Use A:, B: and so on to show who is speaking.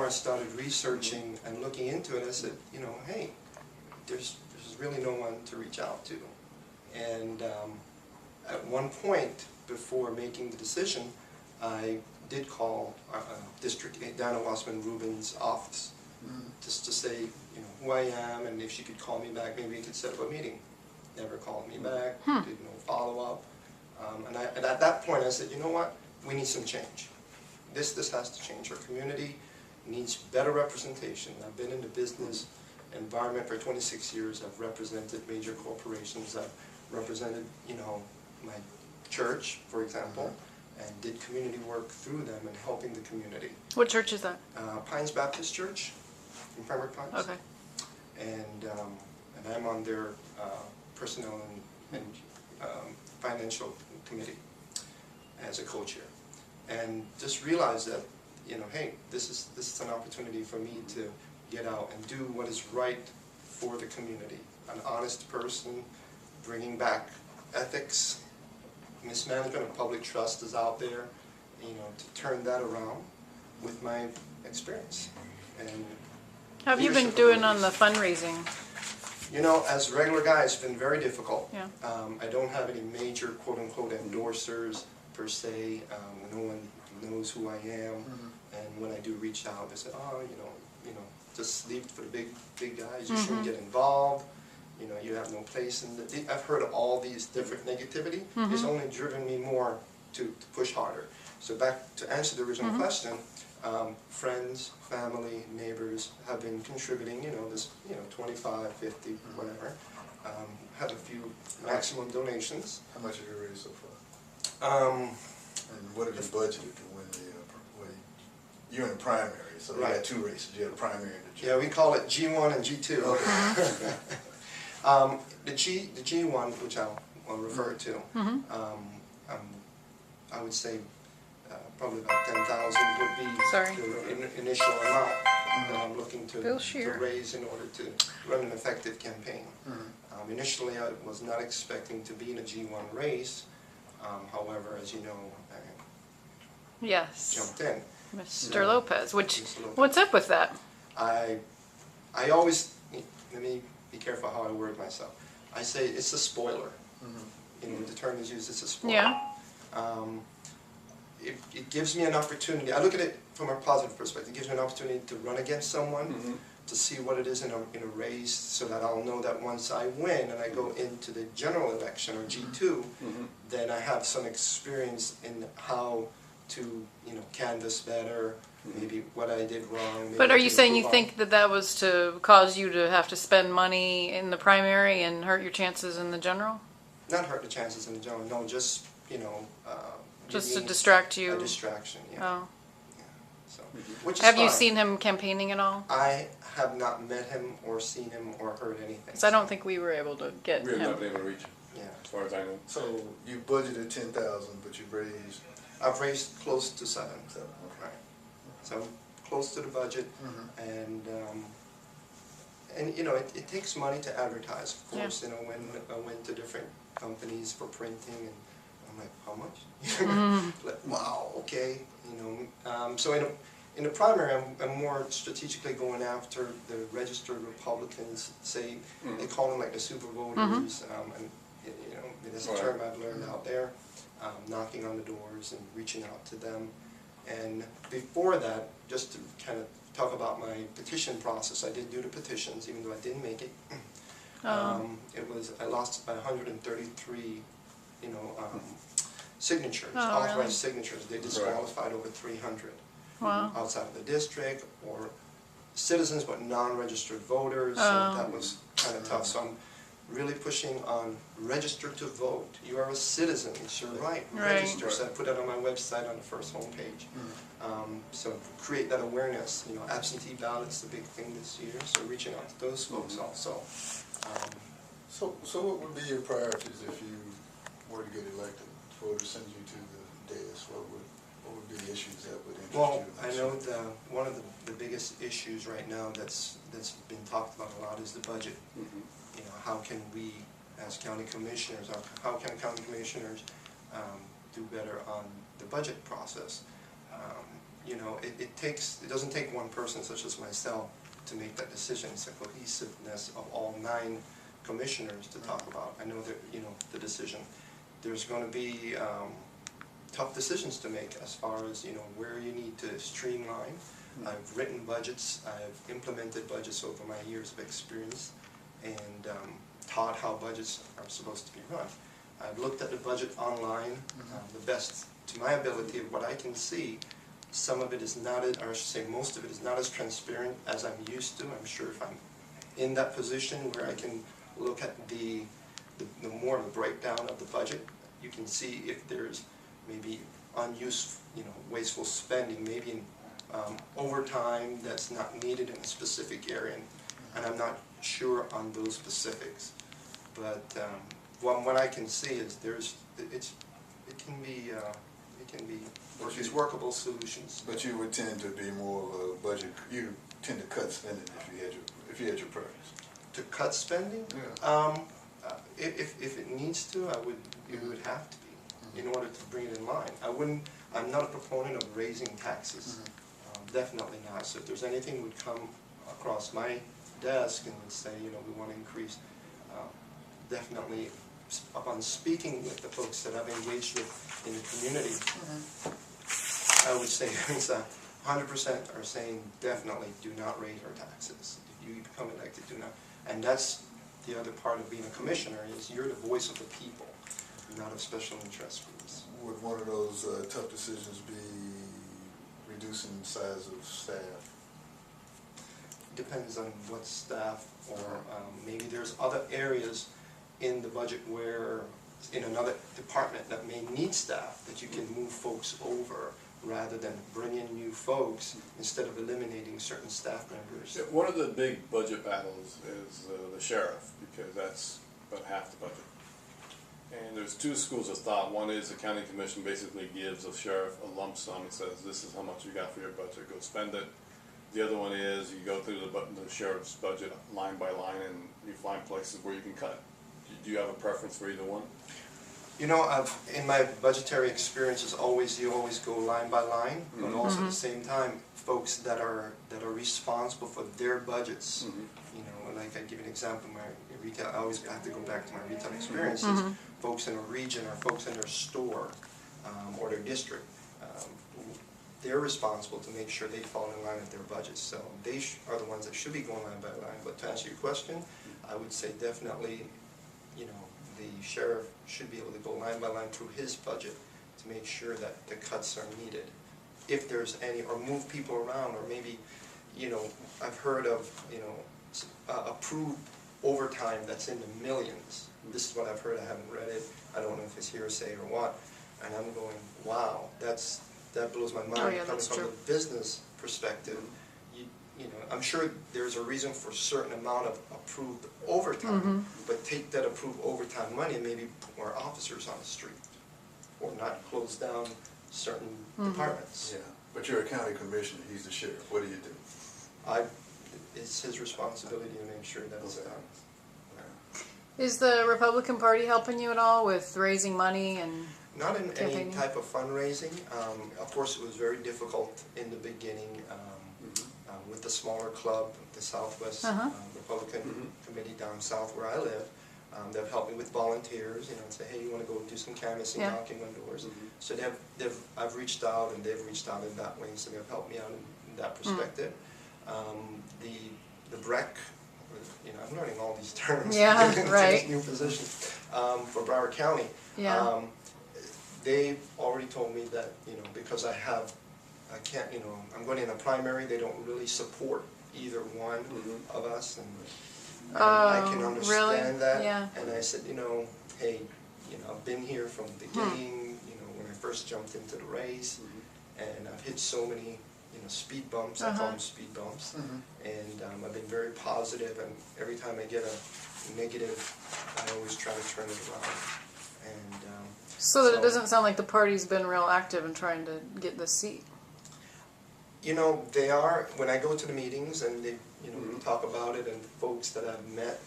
A: more I started researching and looking into it, I said, you know, hey, there's really no one to reach out to. And at one point, before making the decision, I did call District 8, Dana Wasserman Rubin's office, just to say, you know, who I am, and if she could call me back, maybe we could set up a meeting. Never called me back, did no follow-up. And at that point I said, you know what, we need some change. This has to change. Our community needs better representation. I've been in the business environment for 26 years. I've represented major corporations. I've represented, you know, my church, for example, and did community work through them and helping the community.
B: What church is that?
A: Pines Baptist Church in Pembroke Pines.
B: Okay.
A: And I'm on their personnel and financial committee as a co-chair. And just realize that, you know, hey, this is an opportunity for me to get out and do what is right for the community. An honest person, bringing back ethics, mismanagement of public trust is out there, you know, to turn that around with my experience. And
B: how have you been doing on the fundraising?
A: You know, as a regular guy, it's been very difficult.
B: Yeah.
A: I don't have any major quote-unquote endorsers per se. No one knows who I am. And when I do reach out, they say, oh, you know, just leave it for the big guys. You shouldn't get involved. You know, you have no place in the. I've heard of all these different negativity. It's only driven me more to push harder. So back to answer the original question, friends, family, neighbors have been contributing, you know, this, you know, 25, 50, whatever. Had a few maximum donations.
C: How much have you raised so far? And what have you budgeted to win the, you're in the primary, so you had two races. You had a primary and a G.
A: Yeah, we call it G1 and G2.
C: Okay.
A: The G1, which I'll refer to, I would say probably about 10,000 would be the initial amount that I'm looking to raise in order to run an effective campaign. Initially, I was not expecting to be in a G1 race. However, as you know, I jumped in.
B: Mr. Lopez, what's up with that?
A: I always, let me be careful how I word myself. I say it's a spoiler. You know, the term is used, it's a spoiler.
B: Yeah.
A: It gives me an opportunity. I look at it from a positive perspective. It gives me an opportunity to run against someone, to see what it is in a race, so that I'll know that once I win and I go into the general election or G2, then I have some experience in how to, you know, canvass better, maybe what I did wrong.
B: But are you saying you think that was to cause you to have to spend money in the primary and hurt your chances in the general?
A: Not hurt the chances in the general, no, just, you know,
B: just to distract you?
A: A distraction, yeah.
B: Oh.
A: Yeah. So, which is
B: have you
A: fine.
B: seen him campaigning at all?
A: I have not met him or seen him or heard anything.
B: Because I don't think we were able to get him.
D: We were not able to reach him,
A: yeah,
D: as far as I know.
C: So you budgeted 10,000, but you raised.
A: I've raised close to 7.
C: Okay.
A: Right. So I'm close to the budget, and you know, it takes money to advertise. Of course, you know, when I went to different companies for printing, and I'm like, how much? Like, wow, okay, you know. So in the primary, I'm more strategically going after the registered Republicans. Say they call them like the super voters, and you know, that's a term I've learned out there. Knocking on the doors and reaching out to them. And before that, just to kind of talk about my petition process, I did do the petitions, even though I didn't make it. I lost by 133, you know, signatures, authorized signatures. They disqualified over 300 outside of the district, or citizens but non-registered voters. So that was kind of tough. So I'm really pushing on register to vote. You are a citizen, it's your right. Register. So I put that on my website on the first homepage. So create that awareness. You know, absentee ballots, the big thing this year. So reaching out to those folks also.
C: So what would be your priorities if you were to get elected? If voters send you to the dais, what would be the issues that would interest you?
A: Well, I know one of the biggest issues right now that's been talked about a lot is the budget. You know, how can we, as county commissioners, how can county commissioners do better on the budget process? you know, it doesn't take one person such as myself to make that decision. It's a cohesiveness of all 9 commissioners to talk about. I know that, you know, the decision. There's going to be tough decisions to make as far as, you know, where you need to streamline. I've written budgets, I've implemented budgets over my years of experience, and taught how budgets are supposed to be run. I've looked at the budget online, the best to my ability of what I can see. Some of it is not, or I should say most of it is not as transparent as I'm used to. I'm sure if I'm in that position where I can look at the more of a breakdown of the budget, you can see if there's maybe unused, you know, wasteful spending, maybe in overtime that's not needed in a specific area, and I'm not sure on those specifics. But what I can see is it can be workable solutions.
C: But you would tend to be more of a budget. You tend to cut spending if you had your preference.
A: To cut spending,
C: Yeah.
A: If it needs to, it would have to be in order to bring it in line. I'm not a proponent of raising taxes. Definitely not. So if there's anything would come across my desk and would say, you know, we want to increase, definitely upon speaking with the folks that I've engaged with in the community, I would say 100% are saying definitely do not raise our taxes. If you become elected, do not. And that's the other part of being a commissioner, is you're the voice of the people, not of special interest groups.
C: Would one of those tough decisions be reducing the size of staff?
A: Depends on what staff, or maybe there's other areas in the budget where, in another department that may need staff, that you can move folks over rather than bring in new folks instead of eliminating certain staff members.
D: Yeah, one of the big budget battles is the sheriff, because that's about half the budget. And there's 2 schools of thought. One is the county commission basically gives the sheriff a lump sum and says, this is how much you got for your budget, go spend it. The other one is you go through the sheriff's budget line by line and you find places where you can cut. Do you have a preference for either one?
A: You know, in my budgetary experiences, you always go line by line, but also at the same time, folks that are responsible for their budgets. You know, like I give you an example, my retail. I always have to go back to my retail experiences. Folks in a region, or folks in their store, or their district, they're responsible to make sure they fall in line with their budgets. So they are the ones that should be going line by line. But to answer your question, I would say definitely, you know, the sheriff should be able to go line by line through his budget to make sure that the cuts are needed, if there's any, or move people around, or maybe, you know, I've heard of, you know, approved overtime that's in the millions. This is what I've heard. I haven't read it. I don't know if it's hearsay or what. And I'm going, wow, that blows my mind.
B: Oh, yeah,
A: Coming
B: that's
A: from
B: true.
A: the business perspective, you know, I'm sure there's a reason for a certain amount of approved overtime, but take that approved overtime money and maybe put more officers on the street, or not close down certain departments.
C: Yeah, but you're a county commissioner, he's the sheriff. What do you do?
A: It's his responsibility to make sure that's done.
B: Is the Republican Party helping you at all with raising money and
A: Not in any
B: campaigning?
A: type of fundraising. Of course, it was very difficult in the beginning with the smaller club, the Southwest Republican Committee down south where I live. They've helped me with volunteers, you know, and say, hey, you want to go do some canvassing, knocking on doors. So I've reached out, and they've reached out in that way, so they've helped me out in that perspective. The BREC, you know, I'm learning all these terms.
B: Yeah,
A: into
B: right.
A: this new position for Broward County.
B: Yeah.
A: They've already told me that, you know, because I can't, you know, I'm going in a primary, they don't really support either one of us, and I can understand that.
B: Yeah.
A: And I said, you know, hey, you know, I've been here from the beginning, you know, when I first jumped into the race, and I've hit so many, you know, speed bumps, I call them speed bumps, and I've been very positive, and every time I get a negative, I always try to turn it around. And
B: so that it doesn't sound like the party's been real active in trying to get this seat?
A: You know, they are, when I go to the meetings and they, you know, we talk about it, and folks that I've met,